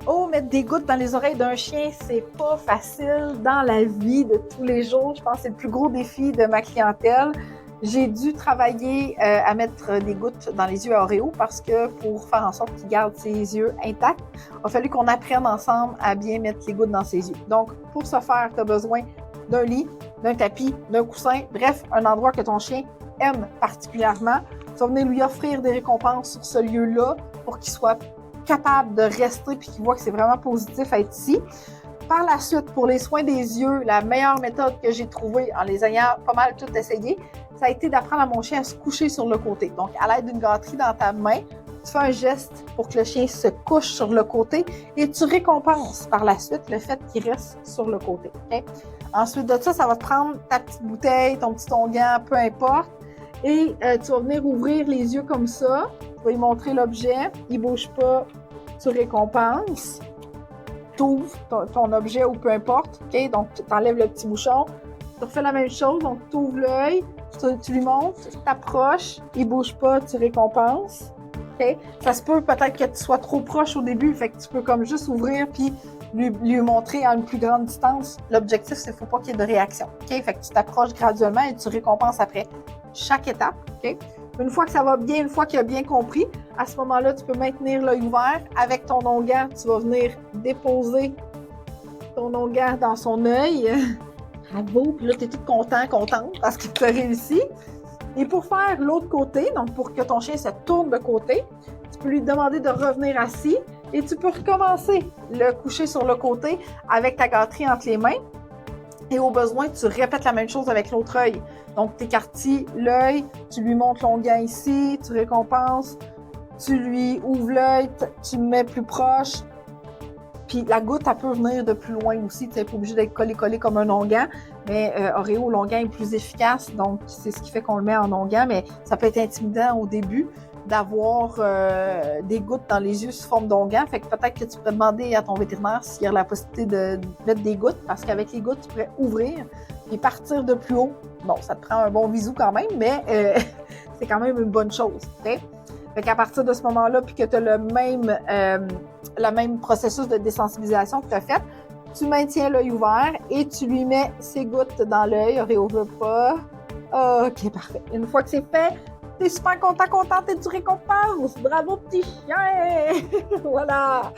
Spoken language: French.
Oh, mettre des gouttes dans les oreilles d'un chien, c'est pas facile dans la vie de tous les jours. Je pense que c'est le plus gros défi de ma clientèle. J'ai dû travailler à mettre des gouttes dans les yeux à Oreo parce que pour faire en sorte qu'il garde ses yeux intacts, il a fallu qu'on apprenne ensemble à bien mettre les gouttes dans ses yeux. Donc, pour ce faire, tu as besoin d'un lit, d'un tapis, d'un coussin, bref, un endroit que ton chien aime particulièrement. Tu vas venir lui offrir des récompenses sur ce lieu-là pour qu'il soit capable de rester et qu'il voit que c'est vraiment positif à être ici. Par la suite, pour les soins des yeux, la meilleure méthode que j'ai trouvée en les ayant pas mal toutes essayées, ça a été d'apprendre à mon chien à se coucher sur le côté. Donc, à l'aide d'une gâterie dans ta main, tu fais un geste pour que le chien se couche sur le côté et tu récompenses par la suite le fait qu'il reste sur le côté. Okay? Ensuite de ça, ça va te prendre ta petite bouteille, ton petit onguent, peu importe, et tu vas venir ouvrir les yeux comme ça. Tu vas lui montrer l'objet, il ne bouge pas, tu récompenses. Tu ouvres ton objet ou peu importe, okay? Donc tu enlèves le petit bouchon, tu refais la même chose, donc tu ouvres l'œil, tu lui montres, tu t'approches, il ne bouge pas, tu récompenses. Okay? Ça se peut peut-être que tu sois trop proche au début, fait que tu peux comme juste ouvrir puis lui montrer à une plus grande distance. L'objectif, c'est qu'il ne faut pas qu'il y ait de réaction. Okay? Fait que tu t'approches graduellement et tu récompenses après chaque étape. Okay? Une fois que ça va bien, une fois qu'il a bien compris, à ce moment-là, tu peux maintenir l'œil ouvert. Avec ton onguent, tu vas venir déposer ton onguent dans son œil. Bravo! Puis là, tu es toute contente parce que tu as réussi. Et pour faire l'autre côté, donc pour que ton chien se tourne de côté, tu peux lui demander de revenir assis et tu peux recommencer le coucher sur le côté avec ta gâterie entre les mains. Et au besoin, tu répètes la même chose avec l'autre œil. Donc, tu écartilles l'œil, tu lui montres l'onguent ici, tu récompenses, tu lui ouvres l'œil, tu le mets plus proche. Puis la goutte, elle peut venir de plus loin aussi. Tu n'es pas obligé d'être collé comme un onguent. Mais Oreo, l'onguent est plus efficace. Donc, c'est ce qui fait qu'on le met en onguent. Mais ça peut être intimidant au début d'avoir des gouttes dans les yeux sous forme d'onguent. Fait que peut-être que tu pourrais demander à ton vétérinaire s'il y a la possibilité de mettre des gouttes. Parce qu'avec les gouttes, tu pourrais ouvrir et partir de plus haut. Bon, ça te prend un bon bisou quand même, mais c'est quand même une bonne chose. Okay? Fait qu'à partir de ce moment-là, puis que tu as le même processus de désensibilisation que tu as fait, tu maintiens l'œil ouvert et tu lui mets ses gouttes dans l'œil. Oreo veut pas. OK, parfait. Une fois que c'est fait, tu es super contente et tu récompenses. Bravo, petit chien! Voilà!